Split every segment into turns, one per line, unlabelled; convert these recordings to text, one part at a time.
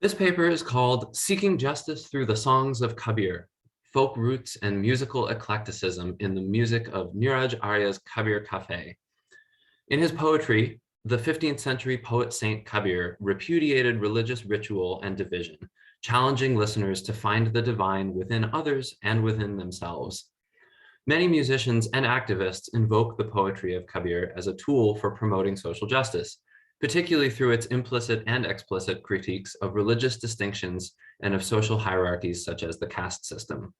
This paper is called Seeking Justice Through the Songs of Kabir, Folk Roots and Musical Eclecticism in the Music of Neeraj Arya's Kabir Cafe. In his poetry, the 15th century poet Saint Kabir repudiated religious ritual and division, challenging listeners to find the divine within others and within themselves. Many musicians and activists invoke the poetry of Kabir as a tool for promoting social justice, particularly through its implicit and explicit critiques of religious distinctions and of social hierarchies such as the caste system.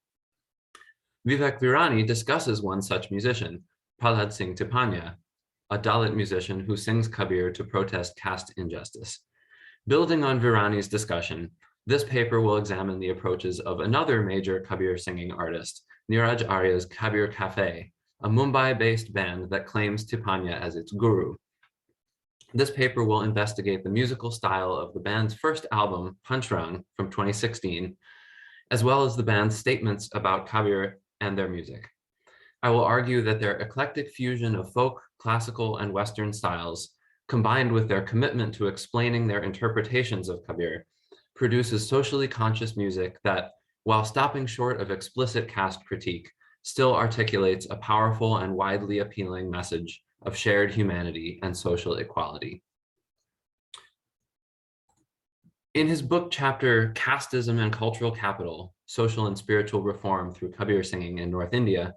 Vivek Virani discusses one such musician, Prahlad Singh Tipanya, a Dalit musician who sings Kabir to protest caste injustice. Building on Virani's discussion, this paper will examine the approaches of another major Kabir singing artist, Neeraj Arya's Kabir Cafe, a Mumbai-based band that claims Tipanya as its guru. This paper will investigate the musical style of the band's first album, Panchrang, from 2016, as well as the band's statements about Kabir and their music. I will argue that their eclectic fusion of folk, classical, and Western styles, combined with their commitment to explaining their interpretations of Kabir, produces socially conscious music that, while stopping short of explicit caste critique, still articulates a powerful and widely appealing message of shared humanity and social equality. In his book chapter, Casteism and Cultural Capital, Social and Spiritual Reform Through Kabir Singing in North India,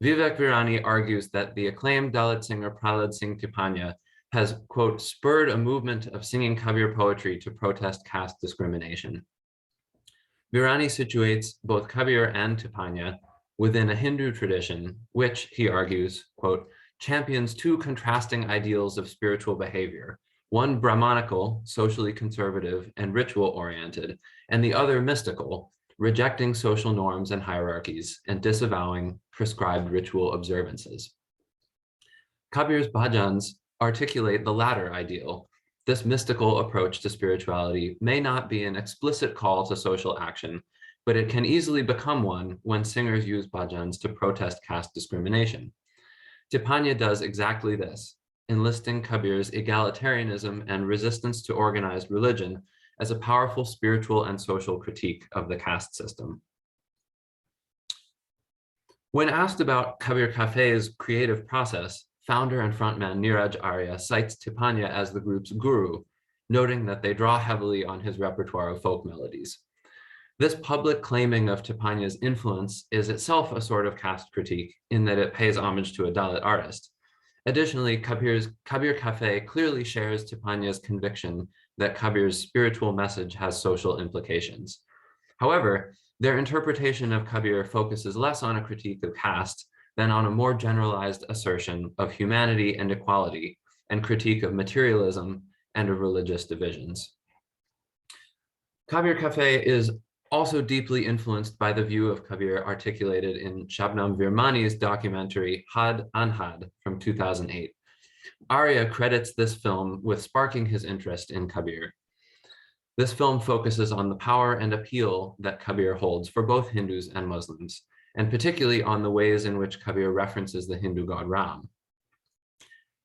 Vivek Virani argues that the acclaimed Dalit singer Prahlad Singh Tipanya has, quote, spurred a movement of singing Kabir poetry to protest caste discrimination. Virani situates both Kabir and Tipanya within a Hindu tradition, which, he argues, quote, champions two contrasting ideals of spiritual behavior, one Brahmanical, socially conservative and ritual-oriented, and the other mystical, rejecting social norms and hierarchies and disavowing prescribed ritual observances. Kabir's bhajans articulate the latter ideal. This mystical approach to spirituality may not be an explicit call to social action, but it can easily become one when singers use bhajans to protest caste discrimination. Tipanya does exactly this, enlisting Kabir's egalitarianism and resistance to organized religion as a powerful spiritual and social critique of the caste system. When asked about Kabir Cafe's creative process, founder and frontman Neeraj Arya cites Tipanya as the group's guru, noting that they draw heavily on his repertoire of folk melodies. This public claiming of Tipanya's influence is itself a sort of caste critique in that it pays homage to a Dalit artist. Additionally, Kabir Cafe clearly shares Tipanya's conviction that Kabir's spiritual message has social implications. However, their interpretation of Kabir focuses less on a critique of caste than on a more generalized assertion of humanity and equality and critique of materialism and of religious divisions. Kabir Cafe is also deeply influenced by the view of Kabir articulated in Shabnam Virmani's documentary Had Anhad from 2008. Arya credits this film with sparking his interest in Kabir. This film focuses on the power and appeal that Kabir holds for both Hindus and Muslims, and particularly on the ways in which Kabir references the Hindu god Ram.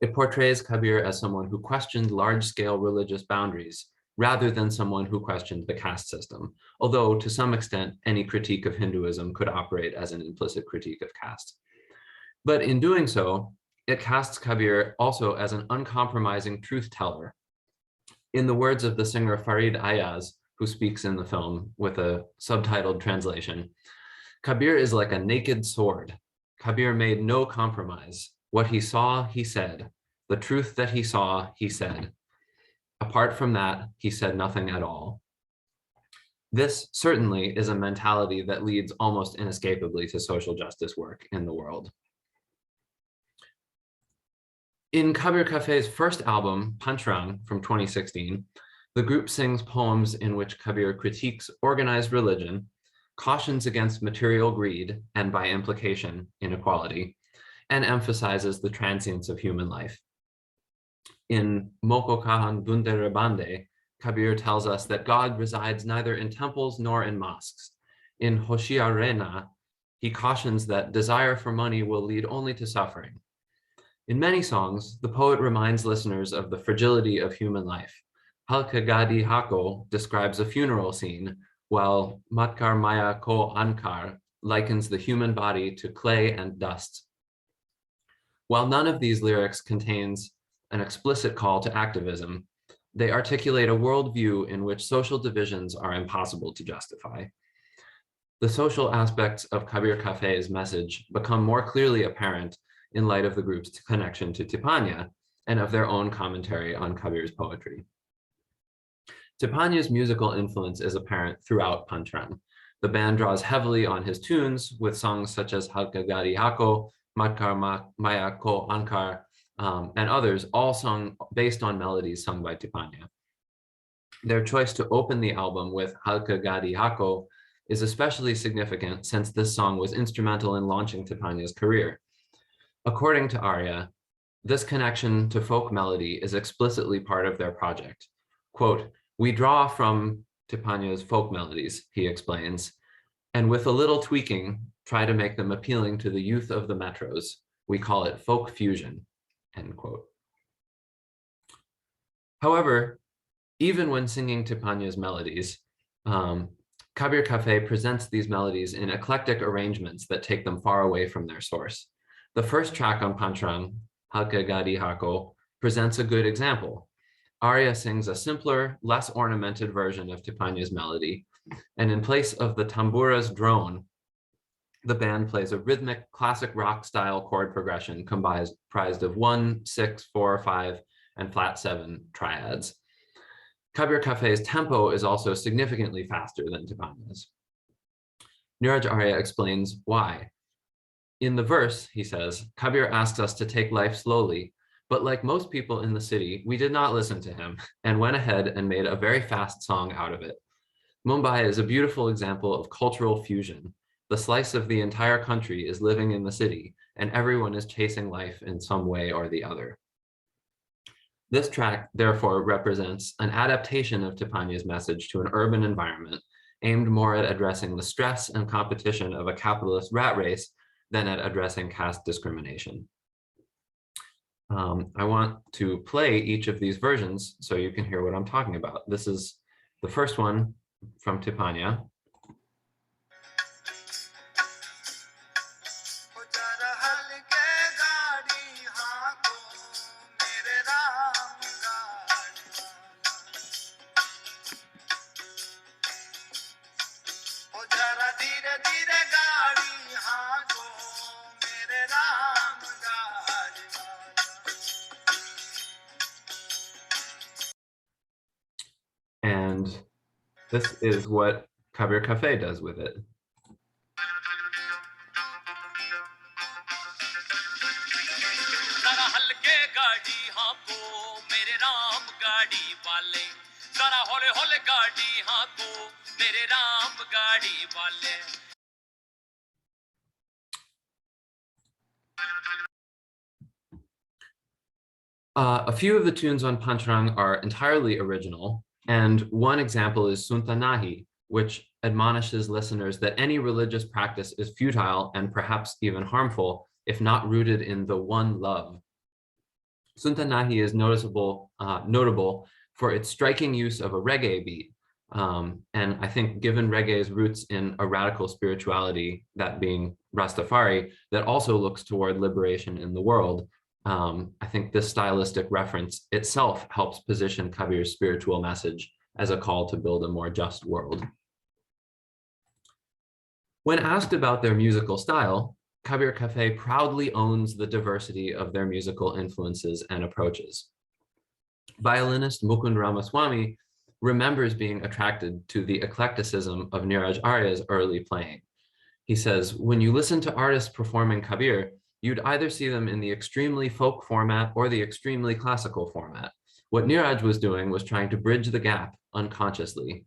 It portrays Kabir as someone who questioned large-scale religious boundaries, rather than someone who questioned the caste system, although to some extent, any critique of Hinduism could operate as an implicit critique of caste. But in doing so, it casts Kabir also as an uncompromising truth teller. In the words of the singer Farid Ayaz, who speaks in the film with a subtitled translation, Kabir is like a naked sword. Kabir made no compromise. What he saw, he said. The truth that he saw, he said. Apart from that, he said nothing at all. This certainly is a mentality that leads almost inescapably to social justice work in the world. In Kabir Cafe's first album, Panchrang, from 2016, the group sings poems in which Kabir critiques organized religion, cautions against material greed, and by implication, inequality, and emphasizes the transience of human life. In Moko Kahan Bundere Bande, Kabir tells us that God resides neither in temples nor in mosques. In Hoshiarena, he cautions that desire for money will lead only to suffering. In many songs, the poet reminds listeners of the fragility of human life, Halka Gadi Hako describes a funeral scene, while Matkar Maya Ko Ankar likens the human body to clay and dust. While none of these lyrics contains an explicit call to activism, they articulate a worldview in which social divisions are impossible to justify. The social aspects of Kabir Cafe's message become more clearly apparent in light of the group's connection to Tipanya and of their own commentary on Kabir's poetry. Tipanya's musical influence is apparent throughout Panchran. The band draws heavily on his tunes with songs such as Halka Gadi Hako, Matkar Maya Ko Ankar, and others, all sung based on melodies sung by Tipanya. Their choice to open the album with Halka Gadi Hako is especially significant since this song was instrumental in launching Tipanya's career. According to Arya, this connection to folk melody is explicitly part of their project. Quote, "We draw from Tipanya's folk melodies," he explains, "and with a little tweaking, try to make them appealing to the youth of the metros. We call it folk fusion," end quote. However, even when singing Tipanya's melodies, Kabir Cafe presents these melodies in eclectic arrangements that take them far away from their source. The first track on Panchran, Halka Gadi Hako, presents a good example. Arya sings a simpler, less ornamented version of Tipanya's melody, and in place of the tambura's drone, the band plays a rhythmic classic rock style chord progression comprised of 1, 6, 4, 5, and flat 7 triads. Kabir Cafe's tempo is also significantly faster than Tipanya's. Neeraj Arya explains why. In the verse, he says, Kabir asked us to take life slowly, but like most people in the city, we did not listen to him and went ahead and made a very fast song out of it. Mumbai is a beautiful example of cultural fusion. The slice of the entire country is living in the city, and everyone is chasing life in some way or the other. This track, therefore, represents an adaptation of Tipanya's message to an urban environment, aimed more at addressing the stress and competition of a capitalist rat race than at addressing caste discrimination. I want to play each of these versions so you can hear what I'm talking about. This is the first one from Tipanya. And this is what Kabir Cafe does with it. A few of the tunes on Panchrang are entirely original, and one example is Sunta Nahi, which admonishes listeners that any religious practice is futile and perhaps even harmful if not rooted in the one love. Sunta Nahi is notable for its striking use of a reggae beat. And I think given reggae's roots in a radical spirituality, that being Rastafari, that also looks toward liberation in the world, I think this stylistic reference itself helps position Kabir's spiritual message as a call to build a more just world. When asked about their musical style, Kabir Cafe proudly owns the diversity of their musical influences and approaches. Violinist Mukund Ramaswamy remembers being attracted to the eclecticism of Neeraj Arya's early playing. He says, when you listen to artists performing Kabir, you'd either see them in the extremely folk format or the extremely classical format. What Neeraj was doing was trying to bridge the gap unconsciously.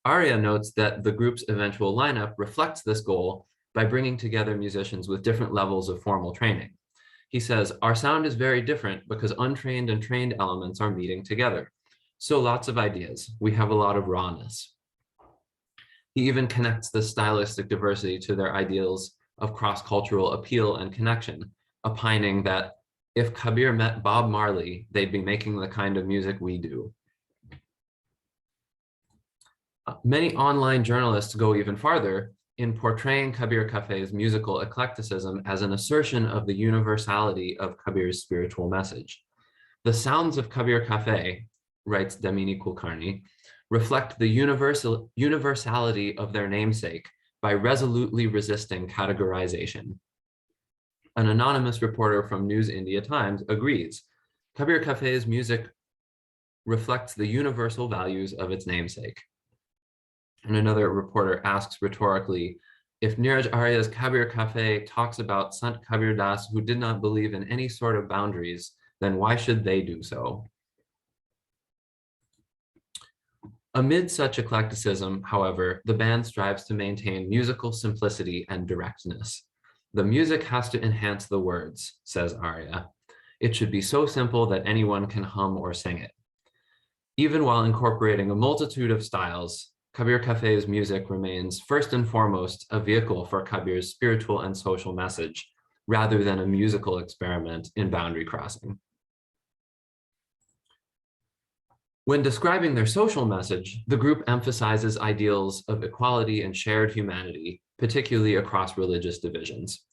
Arya notes that the group's eventual lineup reflects this goal by bringing together musicians with different levels of formal training. He says, our sound is very different because untrained and trained elements are meeting together. So lots of ideas. We have a lot of rawness. He even connects the stylistic diversity to their ideals of cross-cultural appeal and connection, opining that If Kabir met Bob Marley, they'd be making the kind of music we do. Many online journalists go even farther in portraying Kabir Cafe's musical eclecticism as an assertion of the universality of Kabir's spiritual message. The sounds of Kabir Cafe, writes Damini Kulkarni, reflect the universality of their namesake by resolutely resisting categorization. An anonymous reporter from News India Times agrees. Kabir Cafe's music reflects the universal values of its namesake. And another reporter asks rhetorically, if Neeraj Arya's Kabir Cafe talks about Sant Kabir Das who did not believe in any sort of boundaries, then why should they do so? Amid such eclecticism, however, the band strives to maintain musical simplicity and directness. The music has to enhance the words, says Arya. It should be so simple that anyone can hum or sing it. Even while incorporating a multitude of styles, Kabir Cafe's music remains first and foremost a vehicle for Kabir's spiritual and social message, rather than a musical experiment in boundary crossing. When describing their social message, the group emphasizes ideals of equality and shared humanity, particularly across religious divisions.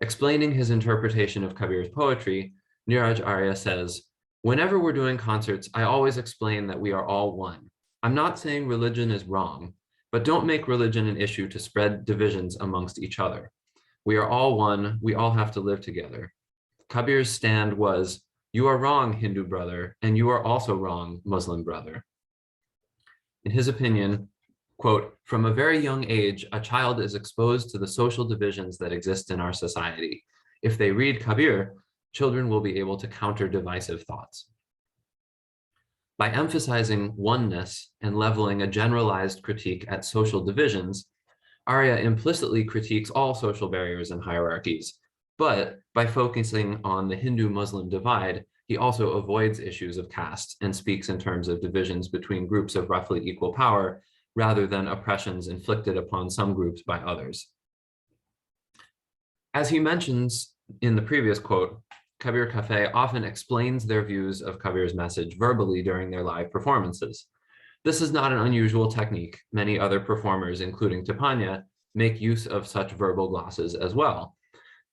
Explaining his interpretation of Kabir's poetry, Neeraj Arya says, "Whenever we're doing concerts, I always explain that we are all one. I'm not saying religion is wrong, but don't make religion an issue to spread divisions amongst each other. We are all one, we all have to live together." Kabir's stand was, "You are wrong, Hindu brother, and you are also wrong, Muslim brother." In his opinion, quote, "From a very young age, a child is exposed to the social divisions that exist in our society. If they read Kabir, children will be able to counter divisive thoughts." By emphasizing oneness and leveling a generalized critique at social divisions, Arya implicitly critiques all social barriers and hierarchies, but by focusing on the Hindu-Muslim divide, he also avoids issues of caste and speaks in terms of divisions between groups of roughly equal power, rather than oppressions inflicted upon some groups by others. As he mentions in the previous quote, Kabir Cafe often explains their views of Kabir's message verbally during their live performances. This is not an unusual technique. Many other performers, including Tipanya, make use of such verbal glosses as well.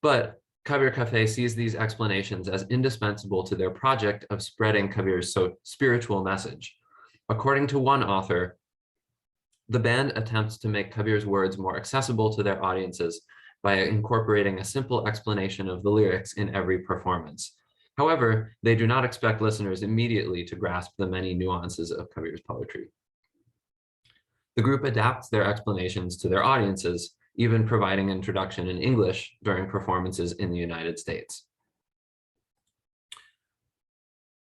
But Kabir Cafe sees these explanations as indispensable to their project of spreading Kabir's spiritual message. According to one author, the band attempts to make Kabir's words more accessible to their audiences by incorporating a simple explanation of the lyrics in every performance. However, they do not expect listeners immediately to grasp the many nuances of Kabir's poetry. The group adapts their explanations to their audiences, even providing introduction in English during performances in the United States.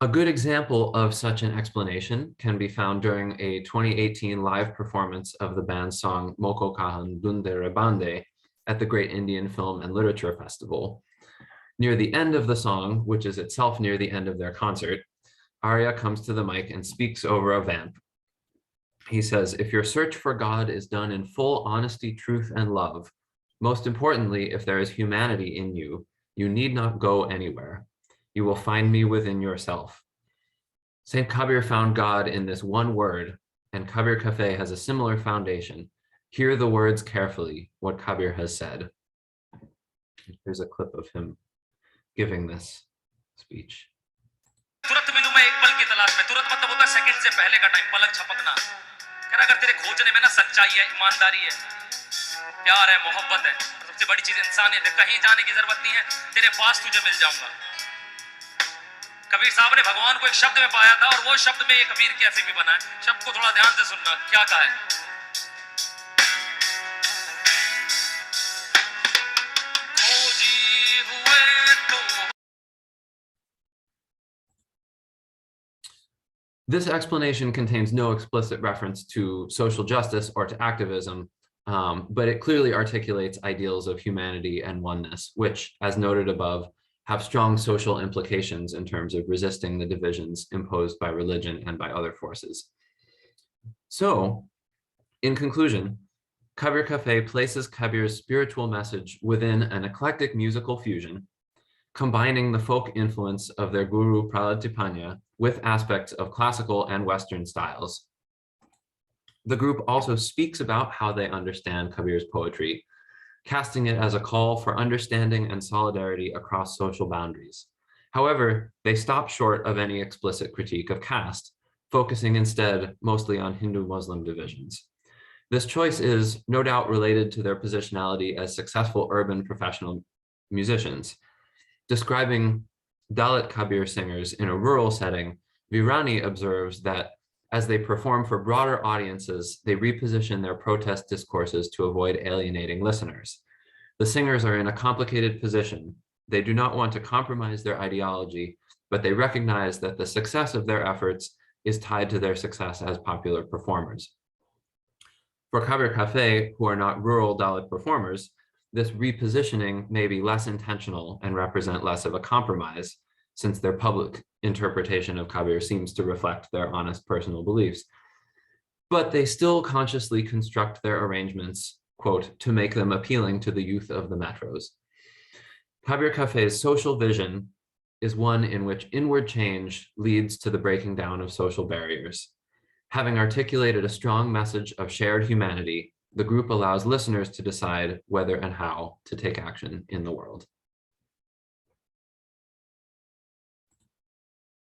A good example of such an explanation can be found during a 2018 live performance of the band's song Moko Kahan Dunde Rebande at the Great Indian Film and Literature Festival. Near the end of the song, which is itself near the end of their concert, Arya comes to the mic and speaks over a vamp. He says, "If your search for God is done in full honesty, truth, and love, most importantly, if there is humanity in you, you need not go anywhere. You will find me within yourself." Saint Kabir found God in this one word, and Kabir Cafe has a similar foundation. Hear the words carefully, what Kabir has said. Here's a clip of him giving this speech. तुरंत मिलूं मैं एक पल की तलाश में, तुरंत मतलब होता है सेकंड से पहले का टाइम, पलक झपकना। अगर तेरे खोजने में ना सच्चाई है, ईमानदारी है, प्यार है, मोहब्बत है, सबसे बड़ी चीज इंसानियत है, कहीं जाने की जरूरत नहीं है, तेरे पास तुझे मिल जाऊंगा। कबीर साहब ने भगवान को एक शब्द में पाया था, और वो शब्द में ये कबीर कैफे भी बना है। शब्द को थोड़ा ध्यान से सुनना, क्या कहा है? This explanation contains no explicit reference to social justice or to activism, but it clearly articulates ideals of humanity and oneness, which, as noted above, have strong social implications in terms of resisting the divisions imposed by religion and by other forces. So, in conclusion, Kabir Cafe places Kabir's spiritual message within an eclectic musical fusion. combining the folk influence of their guru Pralatipanya with aspects of classical and Western styles. The group also speaks about how they understand Kabir's poetry, casting it as a call for understanding and solidarity across social boundaries. However, they stop short of any explicit critique of caste, focusing instead mostly on Hindu-Muslim divisions. This choice is no doubt related to their positionality as successful urban professional musicians. Describing Dalit Kabir singers in a rural setting, Virani observes that as they perform for broader audiences, they reposition their protest discourses to avoid alienating listeners. The singers are in a complicated position. They do not want to compromise their ideology, but they recognize that the success of their efforts is tied to their success as popular performers. For Kabir Cafe, who are not rural Dalit performers, this repositioning may be less intentional and represent less of a compromise, since their public interpretation of Kabir seems to reflect their honest personal beliefs. But they still consciously construct their arrangements, quote, to make them appealing to the youth of the metros. Kabir Cafe's social vision is one in which inward change leads to the breaking down of social barriers. Having articulated a strong message of shared humanity, the group allows listeners to decide whether and how to take action in the world.